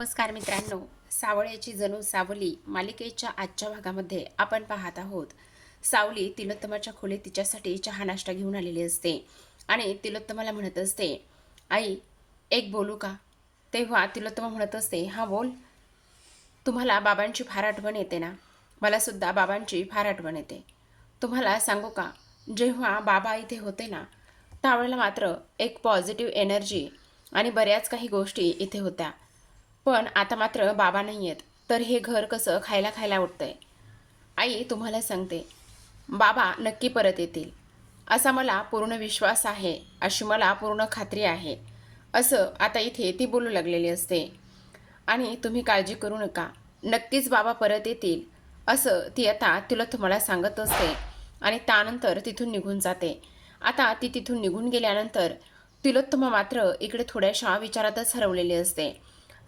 नमस्कार मित्रांनो, सावळ्याची जणू सावली मालिकेच्या आजच्या भागामध्ये आपण पाहत आहोत. सावली तिलोत्तमाच्या खोलीत तिच्यासाठी चहा नाश्ता घेऊन आलेली असते आणि तिलोत्तमाला म्हणत असते, आई एक बोलू का? तेव्हा तिलोत्तमा म्हणत असते, हा बोल. तुम्हाला बाबांची फार आठवण येते ना? मला सुद्धा बाबांची फार आठवण येते. तुम्हाला सांगू का, जेव्हा बाबा इथे होते ना, त्यावेळेला मात्र एक पॉझिटिव्ह एनर्जी आणि बऱ्याच काही गोष्टी इथे होत्या. पण आता मात्र बाबा नाही आहेत, तर हे घर कसं खायला खायला उठतंय. आई तुम्हाला सांगते, बाबा नक्की परत येतील असा मला पूर्ण विश्वास आहे, अशी मला पूर्ण खात्री आहे, असं आता इथे ती बोलू लागलेली असते. आणि तुम्ही काळजी करू नका, नक्कीच बाबा परत येतील असं ती आता तुला तुम्हाला सांगत असते आणि त्यानंतर तिथून निघून जाते. आता ती तिथून निघून गेल्यानंतर तिलोत्तमा मात्र इकडे थोड्याशा विचारातच हरवलेली असते.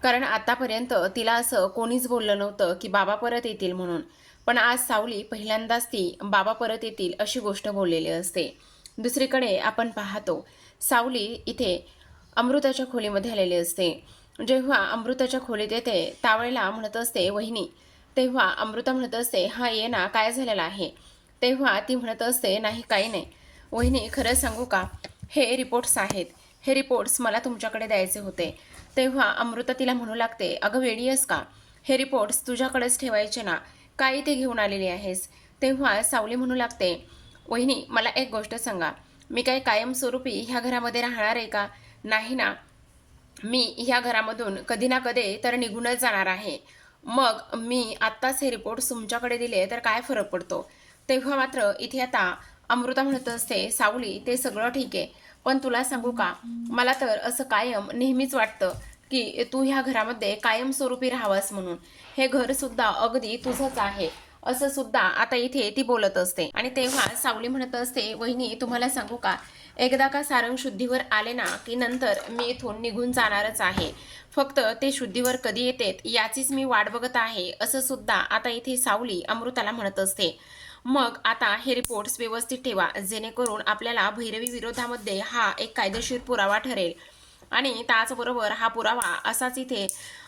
कारण आतापर्यंत तिला असं कोणीच बोललं नव्हतं की बाबा परत येतील म्हणून. पण आज सावली पहिल्यांदाच ती बाबा परत येतील अशी गोष्ट बोललेली असते. दुसरीकडे आपण पाहतो, सावली इथे अमृताच्या खोलीमध्ये आलेली असते. जेव्हा अमृताच्या खोलीत येते त्यावेळेला म्हणत असते, वहिनी. तेव्हा अमृता म्हणत असते, हा ये ना, काय झालेलं आहे? तेव्हा ती म्हणत असते, नाही काही नाही वहिनी, खरं सांगू का, हे रिपोर्ट्स आहेत, हे रिपोर्ट्स मला तुमच्याकडे द्यायचे होते. तेव्हा अमृता तिला म्हणू लागते, अगं वेडी आहेस का? हे रिपोर्ट्स तुझ्याकडेच ठेवायचे ना, काय इथे घेऊन आलेली आहेस? तेव्हा सावली म्हणू लागते, वहिनी मला एक गोष्ट सांगा, मी काय कायमस्वरूपी ह्या घरामध्ये राहणार आहे का? नाही ना, मी ह्या घरामधून कधी ना कधी तर निघूनच जाणार आहे. मग मी आत्ताच हे रिपोर्ट्स तुमच्याकडे दिले तर काय फरक पडतो? तेव्हा मात्र इथे आता अमृता म्हणत असते, सावली ते सगळं ठीक आहे, पण तुला सांगू का, मला तर असं कायम नेहमीच वाटतं की तू ह्या घरामध्ये कायमस्वरूपी राहावंस म्हणून. हे घर सुद्धा अगदी तुझंच आहे असं सुद्धा आता इथे ती बोलत असते. आणि तेव्हा सावली म्हणत असते, वहिनी तुम्हाला सांगू का, एकदा का सारंग शुद्धीवर आले ना की नंतर मी इथून निघून जाणारच आहे. फक्त ते शुद्धीवर कधी येतेत याचीच मी वाट बघत आहे असं सुद्धा आता इथे सावली अमृताला म्हणत असते. मग आता हे रिपोर्ट्स व्यवस्थित ठेवा, जेणेकरून आपल्याला भैरवी विरोधामध्ये हा एक कायदेशीर पुरावा ठरेल. आणि त्याचबरोबर हा पुरावा असाच इथे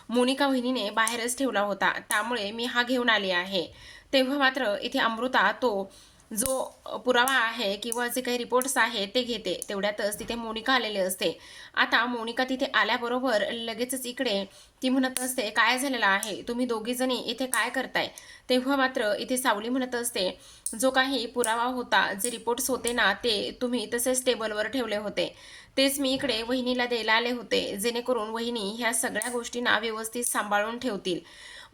मोनिका वहिनीने बाहेरच ठेवला होता, त्यामुळे मी हा घेऊन आली आहे. तेव्हा मात्र इथे अमृता तो जो पुरावा आहे किंवा जे काही रिपोर्ट्स आहेत ते घेते. तेवढ्यातच तिथे मोनिका आलेली असते. आता मोनिका तिथे आल्याबरोबर लगेचच इकडे ती म्हणत असते, काय झालेलं आहे, तुम्ही दोघी जणी इथे काय करताय? तेव्हा मात्र इथे सावली म्हणत असते, जो काही पुरावा होता, जे रिपोर्ट्स होते ना, ते तुम्ही तसेच टेबलवर ठेवले होते, तेच मी इकडे वहिनीला द्यायला आले होते, जेणेकरून वहिनी ह्या सगळ्या गोष्टींना व्यवस्थित सांभाळून ठेवतील.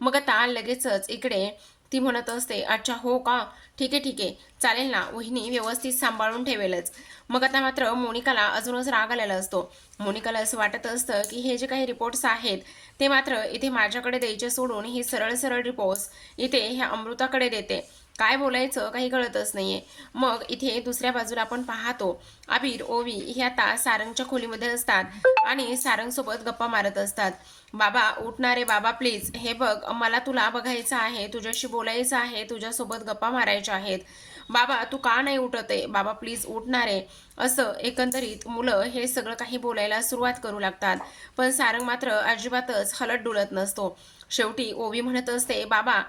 मग आता लगेचच इकडे ती म्हणत असते, अच्छा हो का, ठीक आहे ठीक आहे, चालेल ना, वहिनी व्यवस्थित सांभाळून ठेवेलच. मग आता मात्र मोनिकाला अजूनच राग आलेला असतो. मोनिकाला असं वाटत असतं की हे जे काही रिपोर्ट्स आहेत ते मात्र इथे माझ्याकडे द्यायचे सोडून ही सरळ सरळ रिपोर्ट्स इथे ह्या अमृताकडे देते. काय बोलायचं काही कळतच नाहीये. मग इथे दुसऱ्या बाजूला आपण पाहतो, अबीर ओवी हे आता सारंगच्या खोलीमध्ये असतात आणि सारंगसोबत गप्पा मारत असतात. बाबा उठणारे बाबा प्लीज, हे बघ मला तुला बघायचं आहे, तुझ्याशी बोलायचं आहे, तुझ्यासोबत गप्पा मारायच्या आहेत. बाबा तू का नाही उठत आहे? बाबा प्लीज उठणारे. असं एकंदरीत मुलं हे सगळं काही बोलायला सुरुवात करू लागतात. पण सारंग मात्र अजिबातच हलत डुलत नसतो. शेवटी ओवी म्हणत असते, बाबा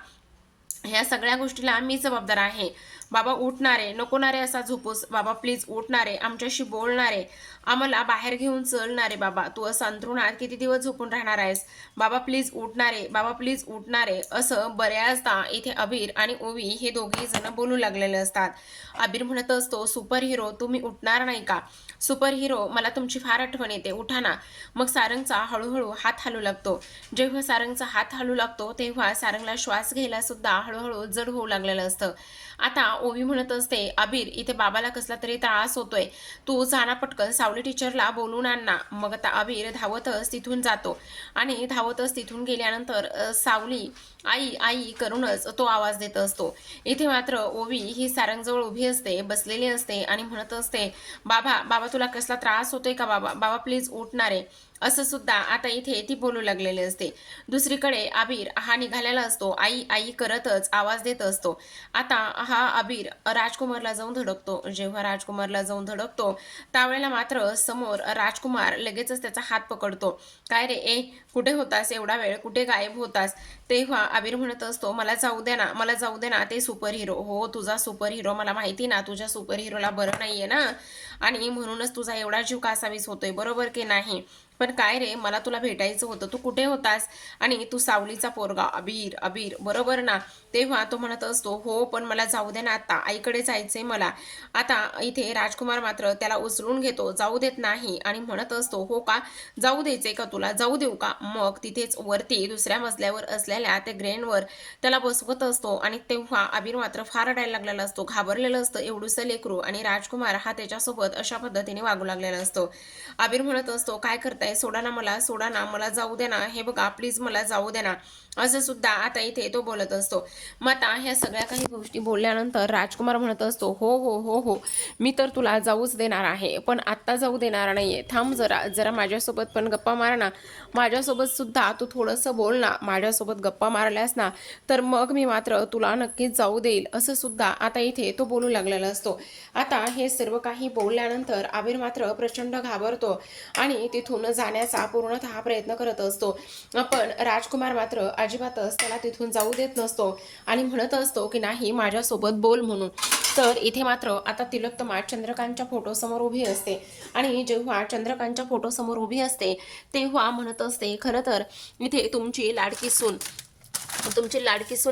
ह्या सगळ्या गोष्टीला मी जबाबदार आहे. बाबा उठणारे, नको ना रे असा झोपूस, बाबा प्लीज उठणारे, आमच्याशी बोलणारे, आम्हाला बाहेर घेऊन चलणारे. बाबा तू असं अंथरुणात किती दिवस झोपून राहणार आहेस? बाबा प्लीज उठणारे, बाबा प्लीज उठणारे. असं बऱ्याचदा इथे अबीर आणि ओवी हे दोघेही जण बोलू लागलेले असतात. अबीर म्हणत असतो, सुपर हिरो तुम्ही उठणार नाही का? सुपर हिरो मला तुमची फार आठवण येते, उठा ना. मग सारंगचा हळूहळू हात हलू लागतो. जेव्हा सारंगचा हात हलू लागतो तेव्हा सारंगला श्वास घ्यायला सुद्धा हळूहळू जड होऊ लागलेलं असतं. आता ओवी म्हणत असते, अबीर इथे बाबाला कसला तरी त्रास होतोय, तू जाना पटकन सावली टीचरला बोलून आण ना. मग आता अबीर धावतच तिथून जातो आणि धावतच तिथून गेल्यानंतर सावली आई आई करूनच तो आवाज देत असतो. इथे मात्र ओवी ही सारंगजवळ उभी असते, बसलेली असते आणि म्हणत असते, बाबा बाबा तुला कसला त्रास होतोय का? बाबा बाबा प्लीज उठणारे. असं सुद्धा आता इथे ती बोलू लागलेली असते. दुसरीकडे आबीर हा निघालेला असतो. आई आई करतच आवाज देत असतो. आता हा आबीर राजकुमारला जाऊन धडकतो. जेव्हा राजकुमारला जाऊन धडकतो त्यावेळेला मात्र समोर राजकुमार लगेचच त्याचा हात पकडतो. काय रे ए, कुठे होतास एवढा वेळ, कुठे गायब होतास? तेव्हा आबीर म्हणत असतो, मला जाऊ दे ना, मला जाऊ दे ना, ते सुपर हिरो. हो, तुझा सुपर हिरो मला माहिती ना, तुझ्या सुपर हिरोला बरं नाहीये ना, आणि म्हणूनच तुझा एवढा जीव कासावीस होतोय, बरोबर की नाही? पण काय रे, मला तुला भेटायचं होतं, तू कुठे होतास? आणि तू सावलीचा पोरगा अबीर अबीर, बरोबर ना? तेव्हा तो म्हणत असतो, हो पण मला जाऊ दे ना, आता आईकडे जायचंय मला. आता इथे राजकुमार मात्र त्याला उचलून घेतो, जाऊ देत नाही आणि म्हणत असतो, हो का, जाऊ द्यायचंय का तुला, जाऊ देऊ का? मग तिथेच वरती दुसऱ्या मजल्यावर असलेल्या त्या ग्रेनवर त्याला बसवत असतो. आणि तेव्हा अबीर मात्र फार रडायला लागलेला असतो, घाबरलेलं असतं एवढंसं लेकरू, आणि राजकुमार हा त्याच्यासोबत अशा पद्धतीने वागू लागलेला असतो. अबीर म्हणत असतो, काय करताय, सोडा ना मला, सोडा ना, मला जाऊ दे ना, हे बघा प्लीज मला जाऊ दे ना, असं सुद्धा आता इथे तो बोलत असतो. मग आता ह्या सगळ्या काही गोष्टी बोलल्यानंतर राजकुमार म्हणत असतो, हो हो हो हो, मी तर तुला जाऊच देणार आहे, पण आत्ता जाऊ देणार नाहीये, थांब जरा, जरा माझ्यासोबत पण गप्पा मार ना, माझ्यासोबत सुद्धा तू थोडंसं बोल ना, माझ्यासोबत गप्पा मारल्यास ना तर मग मी मात्र तुला नक्कीच जाऊ देईल, असं सुद्धा आता इथे तो बोलू लागलेला असतो. आता हे सर्व काही बोलल्यानंतर आबीर मात्र प्रचंड घाबरतो आणि तिथून जाण्याचा पूर्णतः प्रयत्न करत असतो. पण राजकुमार मात्र अजिबातच त्याला तिथून जाऊ देत नसतो आणि म्हणत असतो की नाही, माझ्यासोबत बोल म्हणून. तर इथे मात्र आता तिलोत्तमा चंद्रकांतच्या फोटोसमोर उभी असते आणि जेव्हा चंद्रकांतच्या फोटोसमोर उभी असते तेव्हा म्हणत असते, खरं तर इथे तुमची लाडकी सून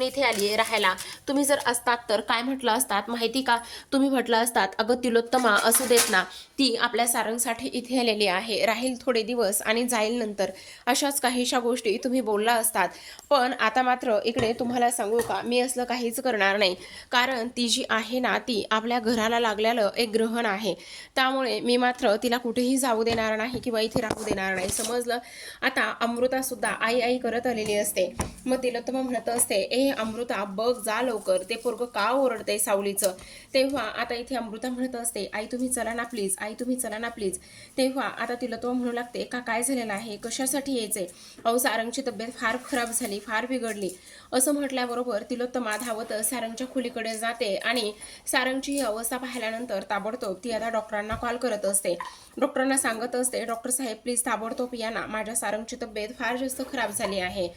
इथे आली आहे राहायला. तुम्ही जर असतात तर काय म्हटलं असतात माहिती का? तुम्ही म्हटलं असतात, अगं तिलोत्तमा असू देत ना, ती आपल्या सारंगसाठी इथे आलेली आहे, राहील थोडे दिवस आणि जाईल नंतर, अशाच काहीशा गोष्टी तुम्ही बोलला असतात. पण आता मात्र इकडे तुम्हाला सांगू का, मी असलं काहीच करणार नाही, कारण ती जी आहे ना ती आपल्या घराला लागलेलं एक ग्रहण आहे, त्यामुळे मी मात्र तिला कुठेही जाऊ देणार नाही किंवा इथे राहू देणार नाही, समजलं? आता अमृता सुद्धा आई आई करत आलेली असते. मग तिलोत्तमा म्हणत असते, ए अमृता बघ जा लवकर, ते पोरग का ओरडते सावलीचं. तेव्हा आता इथे अमृता म्हणत असते, आई तुम्ही चला ना प्लीज, आई तुम्ही चला ना प्लीज. तेव्हा आता तिलोत्तमा म्हणू लागते, का काय झालेलं आहे, कशासाठी यायचंय? अहो सारंगची तब्येत फार खराब झाली, फार बिघडली, असं म्हटल्याबरोबर तिलोत्तमा धावत सारंगच्या खोलीकडे जाते आणि सारंगची ही अवस्था पाहिल्यानंतर ताबडतोब ती आता डॉक्टरांना कॉल करत असते. डॉक्टरांना सांगत असते, डॉक्टर साहेब प्लीज ताबडतोब या ना, माझ्या सारंगची तब्येत फार जास्त खराब झाली आहे.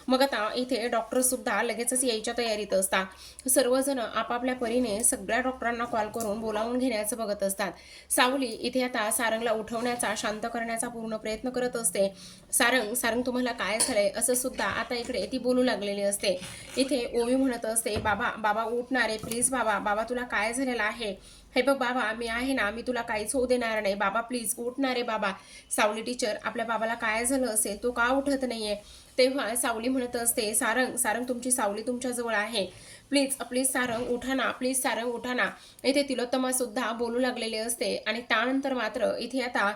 मग आता इथे डॉक्टर सुद्धा लगेचच यायच्या तयारीत असतात. सर्वजण आपापल्या परीने सगळ्या डॉक्टरांना कॉल करून बोलावून घेण्याचं बघत असतात. सावली इथे आता सारंगला उठवण्याचा, शांत करण्याचा पूर्ण प्रयत्न करत असते. सारंग सारंग तुम्हाला काय झालंय, असं सुद्धा आता इकडे ती बोलू लागलेली असते. इथे ओवी म्हणत असते, बाबा बाबा उठणारे प्लीज, बाबा बाबा तुला काय झालेलं आहे, हे बघ बाबा मी आहे ना, मी तुला काहीच होऊ देणार नाही, बाबा प्लीज उठणारे बाबा. सावली टीचर आपल्या बाबाला काय झालं असेल, तो का उठत नाहीये? तेव्हा सावली म्हणत असते, सारंग सारंग तुमची सावली तुमच्या जवळ आहे, प्लीज प्लीज सारंग उठा ना, प्लीज सारंग उठा ना. इथे तिलोत्तमा सुद्धा बोलू लागलेले असते आणि त्यानंतर मात्र इथे आता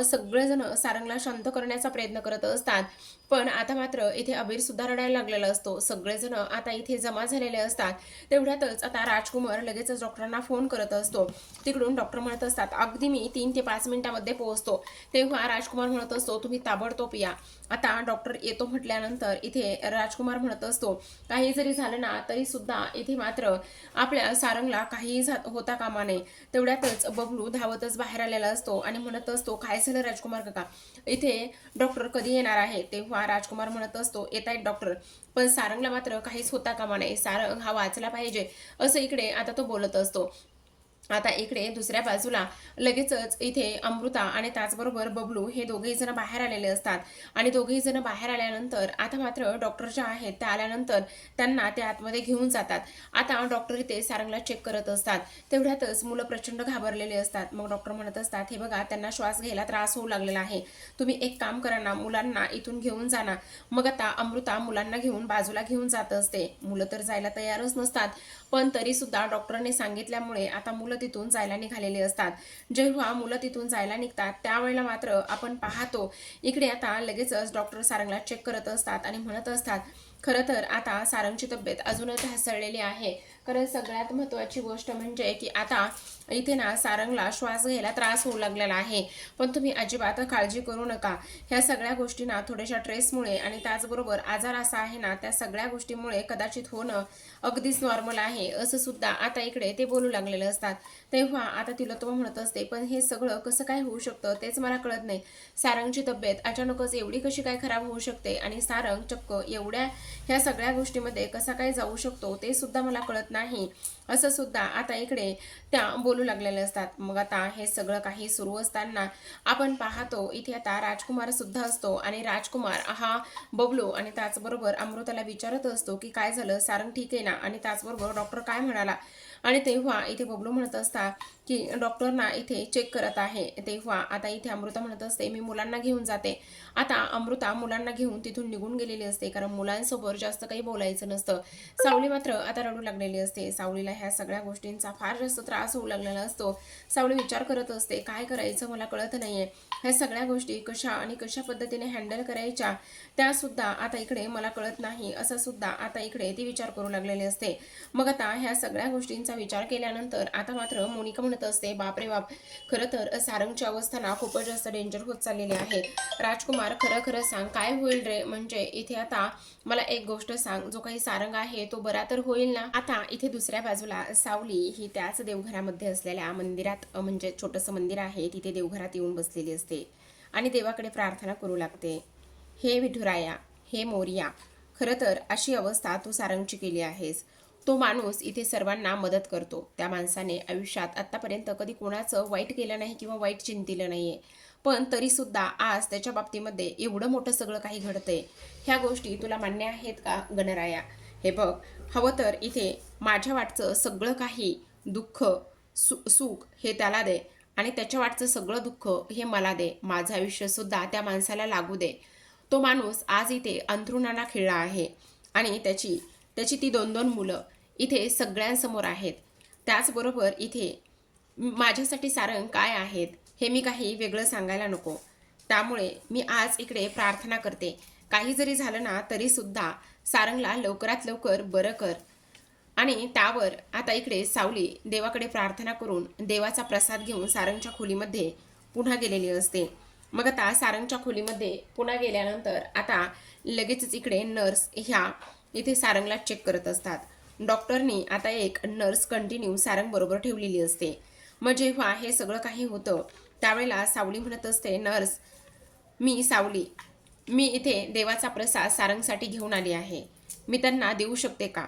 सगळेजण सारंगला शांत करण्याचा प्रयत्न करत असतात. पण आता मात्र इथे अबीर सुद्धा रडायला लागलेला असतो. सगळेजण आता इथे जमा झालेले असतात. तेवढ्यातच आता राजकुमार लगेचच डॉक्टरांना फोन करत असतो. तिकडून डॉक्टर म्हणत असतात, अगदी मी 3 ते 5 मिनिटांमध्ये पोहोचतो. तेव्हा राजकुमार म्हणत असतो, तुम्ही ताबडतोब या. आता डॉक्टर येतो म्हटल्यानंतर इथे राजकुमार म्हणत असतो, काही जरी झालं ना तरी सुद्धा इथे मात्र आपल्या सारंगला काहीही होता कामा नये. तेवढ्यातच बबलू धावतच बाहेर आलेला असतो आणि म्हणत असतो, काय झालं राजकुमार काका, इथे डॉक्टर कधी येणार आहे? तेव्हा राजकुमार म्हणत असतो, येत आहेत डॉक्टर, पण सारंगला मात्र काहीच होता कामा नये, सारंग हा वाचला पाहिजे, असं इकडे आता तो बोलत असतो. आता इकडे दुसऱ्या बाजूला लगेचच इथे अमृता आणि त्याचबरोबर बबलू हे दोघेही जण बाहेर आलेले असतात आणि दोघेही जण बाहेर आल्यानंतर आता मात्र डॉक्टर ज्या आहेत त्या आल्यानंतर त्यांना ते आतमध्ये घेऊन जातात. आता डॉक्टर इथे सारंगला चेक करत असतात. तेवढ्यातच मुलं प्रचंड घाबरलेले असतात. मग डॉक्टर म्हणत असतात, हे बघा त्यांना श्वास घ्यायला त्रास होऊ लागलेला आहे, तुम्ही एक काम करा ना, मुलांना इथून घेऊन जा ना. मग आता अमृता मुलांना घेऊन बाजूला घेऊन जात असते. मुलं तर जायला तयारच नसतात, पण तरी सुद्धा डॉक्टरने सांगितल्यामुळे आता मुलं मुलं तिथून जायला निघालेली असतात. जेव्हा मुलं तिथून जायला निघतात त्यावेळेला मात्र आपण पाहतो इकडे आता लगेचच डॉक्टर सारंगला चेक करत असतात आणि म्हणत असतात खरं तर आता सारंगची तब्येत अजूनच ढासळलेली आहे. कारण सगळ्यात महत्त्वाची गोष्ट म्हणजे की आता इथे ना सारंगला श्वास घ्यायला त्रास होऊ लागलेला आहे. पण तुम्ही अजिबात काळजी करू नका. ह्या सगळ्या गोष्टी ना थोड्याशा स्ट्रेसमुळे आणि त्याचबरोबर आजार असा आहे ना त्या सगळ्या गोष्टीमुळे कदाचित होणं अगदीच नॉर्मल आहे असं सुद्धा आता इकडे ते बोलू लागलेले असतात. तेव्हा आता तिलोत्तमा म्हणत असते पण हे सगळं कसं काय होऊ शकतं तेच मला कळत नाही. सारंगची तब्येत अचानकच एवढी कशी काय खराब होऊ शकते आणि सारंग चक्क एवढ्या ह्या सगळ्या गोष्टीमध्ये कसा काय जाऊ शकतो ते सुद्धा मला कळत नाही असं सुद्धा आता इकडे त्या बोलू लागलेल्या असतात. मग आता हे सगळं काही सुरू असताना आपण पाहतो इथे आता राजकुमार सुद्धा असतो आणि राजकुमार हा बबलू आणि त्याचबरोबर अमृताला विचारत असतो की काय झालं, सारंग ठीक आहे ना, आणि त्याचबरोबर डॉक्टर काय म्हणाला. आणि तेव्हा इथे बबलू म्हणत असता की डॉक्टर ना इथे चेक करत आहे. तेव्हा आता इथे अमृता म्हणत असते मी मुलांना घेऊन जाते. आता अमृता मुलांना घेऊन तिथून निघून गेलेली असते कारण मुलांसोबत जास्त काही बोलायचं नसतं. सावली मात्र आता रडू लागलेली असते. सावलीला ह्या सगळ्या गोष्टींचा फार जास्त त्रास होऊ लागलेला असतो. सावली विचार करत असते काय करायचं मला कळत नाहीये. ह्या सगळ्या गोष्टी कशा आणि कशा पद्धतीने हँडल करायच्या त्या सुद्धा आता इकडे मला कळत नाही असं सुद्धा आता इकडे ती विचार करू लागलेली असते. मग आता ह्या सगळ्या गोष्टींचा विचार केल्यानंतर आता मात्र मोनिका म्हणत असते बापरे बाप, खरं तर सारंगची अवस्था ना खूपच जास्त डेंजर होत चाललेली आहे. राजकुमार खरं खरं सांग काय होईल रे, म्हणजे इथे आता मला एक गोष्ट सांग, जो काही सारंग आहे तो बरा तर होईल ना. आता इथे दुसऱ्या बाजूला सावली ही त्याच देवघरामध्ये असलेल्या मंदिरात, म्हणजे छोटंसं मंदिर आहे तिथे देवघरात येऊन बसलेली असते आणि देवाकडे प्रार्थना करू लागते. हे विठुराया, हे मोरिया, खरं तर अशी अवस्था तू सारंगची केली आहेस. तो माणूस इथे सर्वांना मदत करतो. त्या माणसाने आयुष्यात आतापर्यंत कधी कोणाचं वाईट केलं नाही किंवा वाईट चिंतिलं नाहीये. पण तरी सुद्धा आज त्याच्या बाबतीमध्ये एवढं मोठं सगळं काही घडतंय. ह्या गोष्टी तुला मान्य आहेत का गणराया? हे बघ, हवं तर इथे माझ्या वाटचं सगळं काही दुःख सुख हे त्याला दे आणि त्याच्या वाटचं सगळं दुःख हे मला दे. माझं आयुष्य सुद्धा त्या माणसाला लागू दे. तो माणूस आज इथे अंथरुणाला खिळला आहे आणि त्याची त्याची ती 2-2 मुलं इथे सगळ्यांसमोर आहेत. त्याचबरोबर इथे माझ्यासाठी सारंग काय आहेत हे मी काही वेगळं सांगायला नको. त्यामुळे मी आज इकडे प्रार्थना करते, काही जरी झालं ना तरी सुद्धा सारंगला लवकरात लवकर बरं कर. आणि त्यावर आता इकडे सावली देवाकडे प्रार्थना करून देवाचा प्रसाद घेऊन सारंगच्या खोलीमध्ये पुन्हा गेलेली असते. मग आता सारंगच्या खोलीमध्ये पुन्हा गेल्यानंतर आता लगेचच इकडे नर्स ह्या इथे सारंगला चेक करत असतात. डॉक्टरनी आता एक नर्स कंटिन्यू सारंग बरोबर ठेवलेली असते. मग जेव्हा हे सगळं काही होतं त्यावेळेला सावली म्हणत असते नर्स, मी सावली, मी इथे देवाचा प्रसाद सारंगसाठी घेऊन आली आहे, मी त्यांना देऊ शकते का?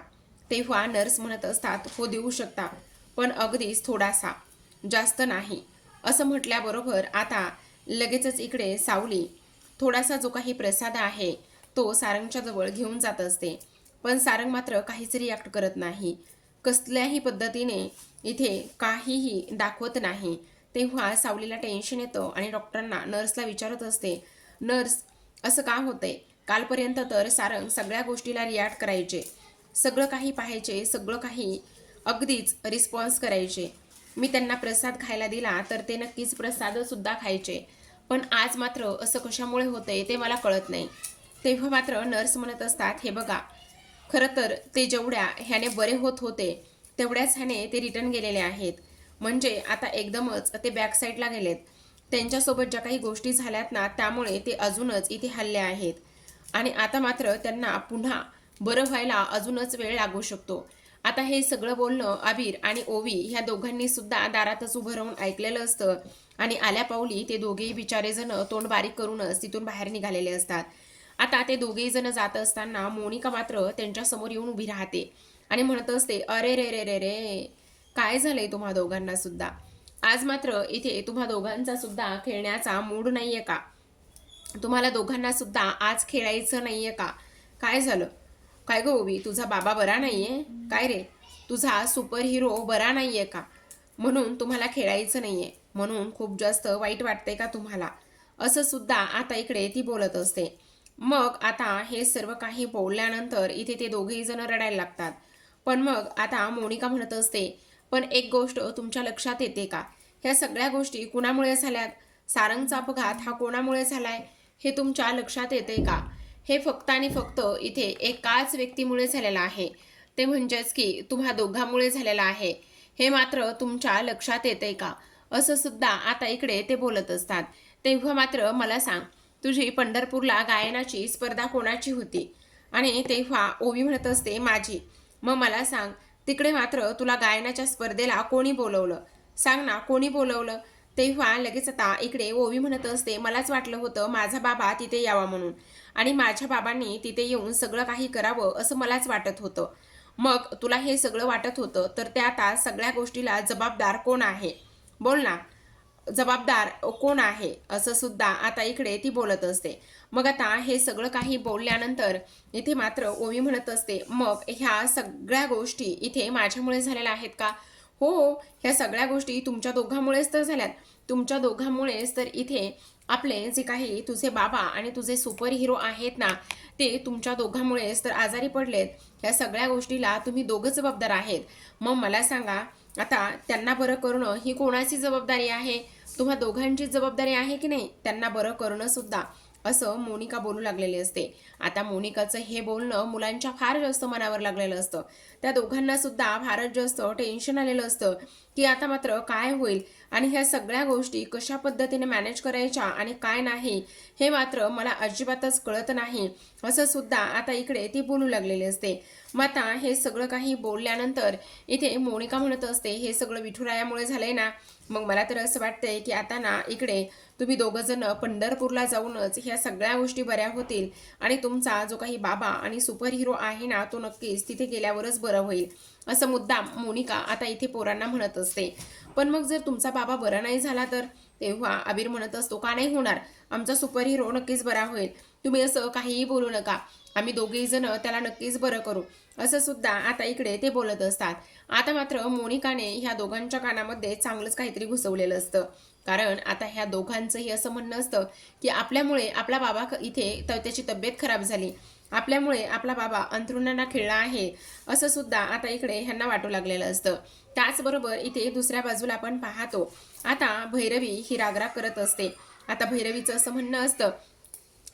तेव्हा नर्स म्हणत असतात हो देऊ शकता, पण अगदीच थोडासा, जास्त नाही. असं म्हटल्याबरोबर आता लगेचच इकडे सावली थोडासा जो काही प्रसाद आहे तो सारंगच्या जवळ घेऊन जात असते. पण सारंग मात्र काहीच रिॲक्ट करत नाही, कसल्याही पद्धतीने इथे काहीही दाखवत नाही. तेव्हा सावलीला टेन्शन येतं आणि डॉक्टरांना नर्सला विचारत असते, नर्स असं का होतंय? कालपर्यंत तर सारंग सगळ्या गोष्टीला रिॲक्ट करायचे, सगळं काही पाहायचे, सगळं काही अगदीच रिस्पॉन्स करायचे. मी त्यांना प्रसाद खायला दिला तर ते नक्कीच प्रसाद सुद्धा खायचे, पण आज मात्र असं कशामुळे होतंय ते मला कळत नाही. तेव्हा मात्र नर्स म्हणत असतात हे बघा, खरं तर ते जेवढ्या ह्याने बरे होत होते तेवढ्याच ह्याने ते रिटर्न गेलेले आहेत. म्हणजे आता एकदमच ते बॅक साईडला गेलेत. त्यांच्यासोबत ज्या काही गोष्टी झाल्यात ना त्यामुळे ते अजूनच इथे हल्ले आहेत आणि आता मात्र त्यांना पुन्हा बरं व्हायला अजूनच वेळ लागू शकतो. आता हे सगळं बोलणं आबीर आणि ओवी ह्या दोघांनी सुद्धा दारातच उभं राहून ऐकलेलं असतं आणि आल्या पावली ते दोघेही बिचारे जण तोंड बारीक करूनच तिथून बाहेर निघालेले असतात. आता ते दोघेही जण जात असताना मोनिका मात्र त्यांच्या समोर येऊन उभी राहते आणि म्हणत असते अरे रे रे रे रे, काय झालंय तुम्हा दोघांना सुद्धा? आज मात्र इथे तुम्हा दोघांचा सुद्धा खेळण्याचा मूड नाहीये का? तुम्हाला दोघांना सुद्धा आज खेळायचं नाहीये का? काय झालं? काय गं ओवी, तुझा बाबा बरा नाहीये काय रे? तुझा सुपर हिरो बरा नाहीये का? म्हणून तुम्हाला खेळायचं नाहीये, म्हणून खूप जास्त वाईट वाटतंय का तुम्हाला? असं सुद्धा आता इकडे ती बोलत असते. मग आता हे सर्व काही बोलल्यानंतर इथे ते दोघेही जण रडायला लागतात. पण मग आता मोनिका म्हणत असते पण एक गोष्ट तुमच्या लक्षात येते का? ह्या सगळ्या गोष्टी कुणामुळे झाल्यात? सारंगचा अपघात हा कोणामुळे झालाय हे तुमच्या लक्षात येते का? हे फक्त आणि फक्त इथे एकाच व्यक्तीमुळे झालेलं आहे, ते म्हणजेच की तुम्हा दोघांमुळे झालेलं आहे. हे मात्र तुमच्या लक्षात येते का? असं सुद्धा आता इकडे ते बोलत असतात. तेव्हा मात्र मला सांग, तुझी पंढरपूरला गायनाची स्पर्धा कोणाची होती? आणि तेव्हा ओवी म्हणत असते माझी. मग मला सांग, तिकडे मात्र तुला गायनाच्या स्पर्धेला कोणी बोलवलं? सांग ना, कोणी बोलवलं? तेव्हा लगेच आता इकडे ओवी म्हणत असते मलाच वाटलं होतं माझा बाबा तिथे यावा म्हणून, आणि माझ्या बाबांनी तिथे येऊन सगळं काही करावं असं मलाच वाटत होतं. मग तुला हे सगळं वाटत होतं तर त्या आता सगळ्या गोष्टीला जबाबदार कोण आहे? बोल ना, जबाबदार कोण आहे? असं सुद्धा आता इकडे ती बोलत असते. मग आता हे सगळं काही बोलल्यानंतर इथे मात्र ओवी म्हणत असते मग ह्या सगळ्या गोष्टी इथे माझ्यामुळे झालेल्या आहेत का? हो, ह्या सगळ्या गोष्टी तुमच्या दोघांमुळेच तर झाल्यात. तुमच्या दोघांमुळेच तर इथे आपले जे काही तुझे बाबा आणि तुझे सुपर हिरो आहेत ना, ते तुमच्या दोघांमुळेच तर आजारी पडलेत. ह्या सगळ्या गोष्टीला तुम्ही दोघं जबाबदार आहेत. मग मला सांगा, आता त्यांना बरं करणं ही कोणाची जबाबदारी आहे? तुम्हा दोघांची जबाबदारी आहे की नाही त्यांना बरं करणं सुद्धा, असं मोनिका बोलू लागलेली असते. आता मोनिकाचं हे बोलणं मुलांच्या फार जास्त मनावर लागलेलं असतं. त्या दोघांना सुद्धा फारच जास्त टेन्शन आलेलं असतं की आता मात्र काय होईल आणि ह्या सगळ्या गोष्टी कशा पद्धतीने मॅनेज करायच्या आणि काय नाही हे मात्र मला अजिबातच कळत नाही, असं सुद्धा आता इकडे ती बोलू लागलेली असते. मग आता हे सगळं काही बोलल्यानंतर इथे मोनिका म्हणत असते हे सगळं विठुरायामुळे झालंय ना. मग मला तर असं वाटतंय की आता ना इकडे तुम्ही दोघं जण पंढरपूरला जाऊनच ह्या सगळ्या गोष्टी बऱ्या होतील आणि तुमचा जो काही बाबा आणि सुपर हिरो आहे ना तो नक्कीच तिथे गेल्यावरच बरं होईल, असं मुद्दाम मोनिका आता इथे पोरांना म्हणत असते. पण मग जर तुमचा बाबा बरा नाही झाला तर? तेव्हा अबीर म्हणत असतो का नाही होणार, आमचा सुपर हिरो नक्कीच बरा होईल, तुम्ही असं काहीही बोलू नका, आम्ही दोघेही जण त्याला नक्कीच बरं करू, असं सुद्धा आता इकडे ते बोलत असतात. आता मात्र मोनिकाने ह्या दोघांच्या कानामध्ये चांगलंच काहीतरी घुसवलेलं असतं. कारण आता ह्या दोघांचंही असं म्हणणं असतं की आपल्यामुळे आपला बाबा इथे त्याची तब्येत खराब झाली, आपल्यामुळे आपला बाबा अंथरुणांना खिळला आहे, असं सुद्धा आता इकडे ह्यांना वाटू लागलेलं असतं. त्याचबरोबर इथे दुसऱ्या बाजूला आपण पाहतो आता भैरवी ही रागराग करत असते. आता भैरवीचं असं म्हणणं असतं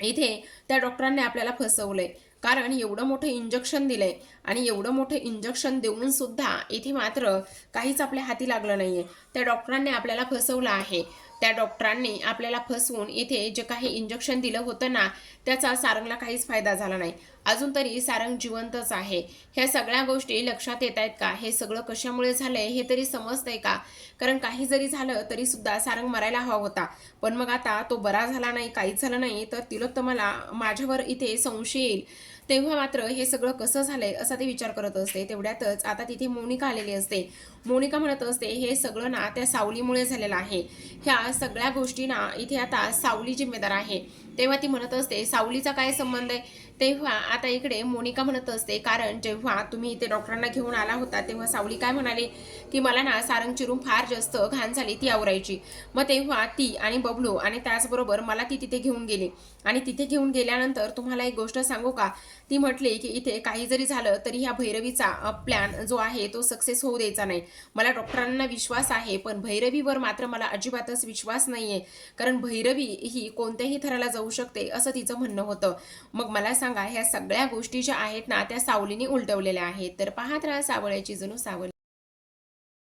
इथे त्या डॉक्टरांनी आपल्याला फसवलंय, कारण एवढं मोठं इंजेक्शन दिलंय आणि एवढं मोठं इंजेक्शन देऊन सुद्धा इथे मात्र काहीच आपल्या हाती लागलं नाहीये. त्या डॉक्टरांनी आपल्याला फसवलं आहे. त्या डॉक्टरांनी आपल्याला फसवून इथे जे काही इंजेक्शन दिलं होतं ना त्याचा सारंगला काहीच फायदा झाला नाही. अजून तरी सारंग जिवंतच आहे. ह्या सगळ्या गोष्टी लक्षात येत आहेत का? हे सगळं कशामुळे झालंय हे तरी समजतंय का? कारण काही जरी झालं तरी सुद्धा सारंग मरायला हवा होता, पण मग आता तो बरा झाला नाही, काहीच झालं नाही तर तिलोत्तमाला माझ्यावर इथे संशय येईल. तेव्हा मात्र हे सगळं कसं झालंय असा ते विचार करत असते. तेवढ्यातच आता तिथे मोनिका आलेली असते. मोनिका म्हणत असते हे सगळं ना त्या सावलीमुळे झालेलं आहे. ह्या सगळ्या गोष्टी ना इथे आता सावली जिम्मेदार आहे. तेव्हा ती म्हणत असते सावलीचा काय संबंध आहे? तेव्हा आता इकडे मोनिका म्हणत असते कारण जेव्हा तुम्ही इथे डॉक्टरांना घेऊन आला होता तेव्हा सावली काय म्हणाली की मला ना सारंग चिरून फार जास्त घाण झाली ती आवरायची. मग तेव्हा ती आणि बबलू आणि त्याचबरोबर मला ती तिथे घेऊन गेली आणि तिथे घेऊन गेल्यानंतर तुम्हाला एक गोष्ट सांगू का, ती म्हटली की इथे काही जरी झालं तरी ह्या भैरवीचा प्लॅन जो आहे तो सक्सेस होऊ द्यायचा नाही. मला डॉक्टरांना विश्वास आहे पण भैरवीवर मात्र मला अजिबातच विश्वास नाहीये, कारण भैरवी ही कोणत्याही थराला जाऊ शकते असं तिचं म्हणणं होतं. मग मला सांगा ह्या सगळ्या गोष्टी ज्या आहेत ना त्या सावलीने उलटवलेल्या आहेत. तर पाहत राहा सावळ्याची जणू सावली.